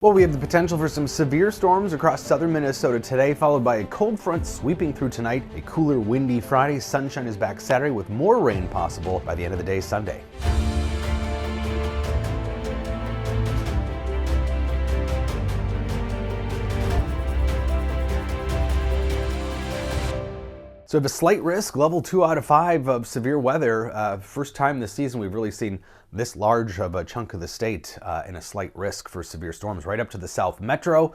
Well, we have the potential for some severe storms across southern Minnesota today, followed by a cold front sweeping through tonight. A cooler, windy Friday. Sunshine is back Saturday with more rain possible by the end of the day Sunday. So we have a slight risk, level 2 out of 5 of severe weather. First time this season we've really seen this large of a chunk of the state in a slight risk for severe storms, right up to the South Metro,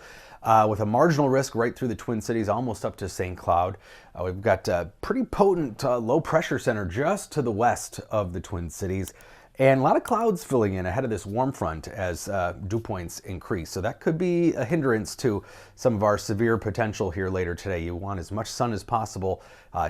with a marginal risk right through the Twin Cities, almost up to St. Cloud. We've got a pretty potent low pressure center just to the west of the Twin Cities. And a lot of clouds filling in ahead of this warm front as dew points increase. So that could be a hindrance to some of our severe potential here later today. You want as much sun as possible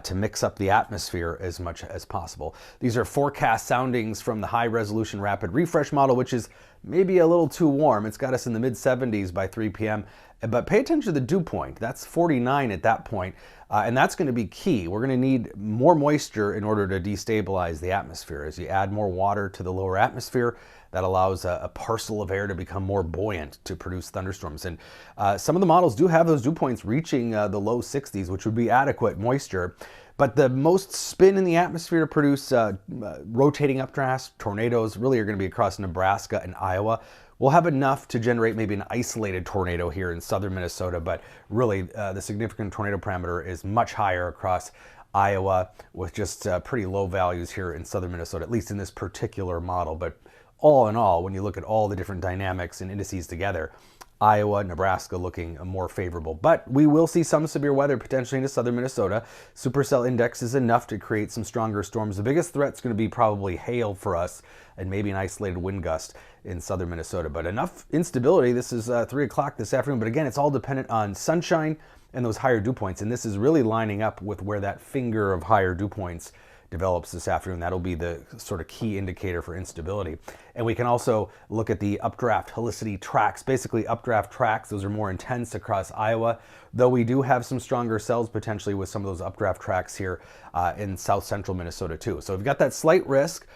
to mix up the atmosphere as much as possible. These are forecast soundings from the high resolution rapid refresh model, which is maybe a little too warm. It's got us in the mid 70s by 3 p.m. But pay attention to the dew point. That's 49 at that point. And that's going to be key. We're going to need more moisture in order to destabilize the atmosphere. As you add more water to the lower atmosphere, that allows a parcel of air to become more buoyant to produce thunderstorms. And some of the models do have those dew points reaching the low 60s, which would be adequate moisture. But the most spin in the atmosphere to produce rotating updrafts, tornadoes, really are going to be across Nebraska and Iowa. We'll have enough to generate maybe an isolated tornado here in southern Minnesota, but really the significant tornado parameter is much higher across Iowa with just pretty low values here in southern Minnesota, at least in this particular model. But all in all, when you look at all the different dynamics and indices together, Iowa, Nebraska looking more favorable. But we will see some severe weather potentially into southern Minnesota. Supercell index is enough to create some stronger storms. The biggest threat's going to be probably hail for us and maybe an isolated wind gust in southern Minnesota. But enough instability. This is 3 o'clock this afternoon. But again, it's all dependent on sunshine and those higher dew points. And this is really lining up with where that finger of higher dew points develops this afternoon. That'll be the sort of key indicator for instability. And we can also look at the updraft helicity tracks, basically updraft tracks. Those are more intense across Iowa, though we do have some stronger cells potentially with some of those updraft tracks here in south central Minnesota too. So we've got that slight risk.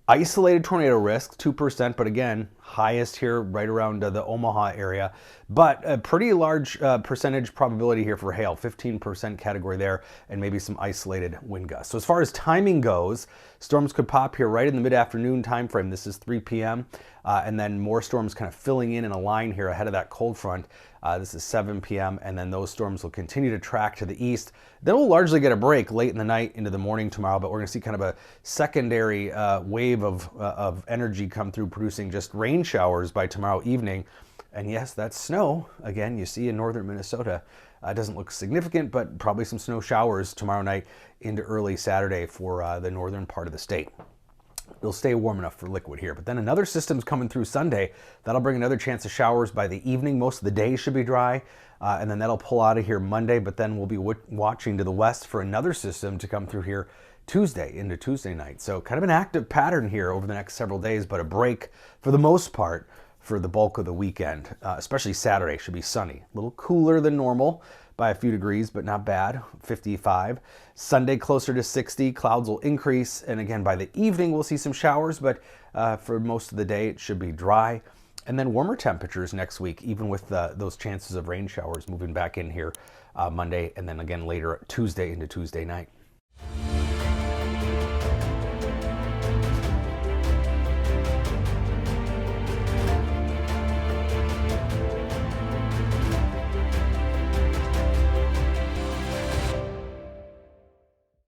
Isolated tornado risk, 2%, but again, highest here right around the Omaha area. But a pretty large percentage probability here for hail, 15% category there, and maybe some isolated wind gusts. So as far as timing goes, storms could pop here right in the mid-afternoon time frame. This is 3 p.m. And then more storms kind of filling in a line here ahead of that cold front. This is 7 p.m. and then those storms will continue to track to the east. Then we'll largely get a break late in the night into the morning tomorrow, but we're going to see kind of a secondary wave of energy come through, producing just rain showers by tomorrow evening. And yes, that's snow. Again, you see in northern Minnesota. It doesn't look significant, but probably some snow showers tomorrow night into early Saturday for the northern part of the state. It'll stay warm enough for liquid here. But then another system's coming through Sunday. That'll bring another chance of showers by the evening. Most of the day should be dry. And then that'll pull out of here Monday. But then we'll be watching to the west for another system to come through here Tuesday into Tuesday night. So kind of an active pattern here over the next several days, but a break for the most part for the bulk of the weekend, especially Saturday should be sunny. A little cooler than normal by a few degrees, but not bad, 55. Sunday closer to 60, clouds will increase. And again, by the evening, we'll see some showers, but for most of the day, it should be dry. And then warmer temperatures next week, even with those chances of rain showers moving back in here Monday, and then again later Tuesday into Tuesday night.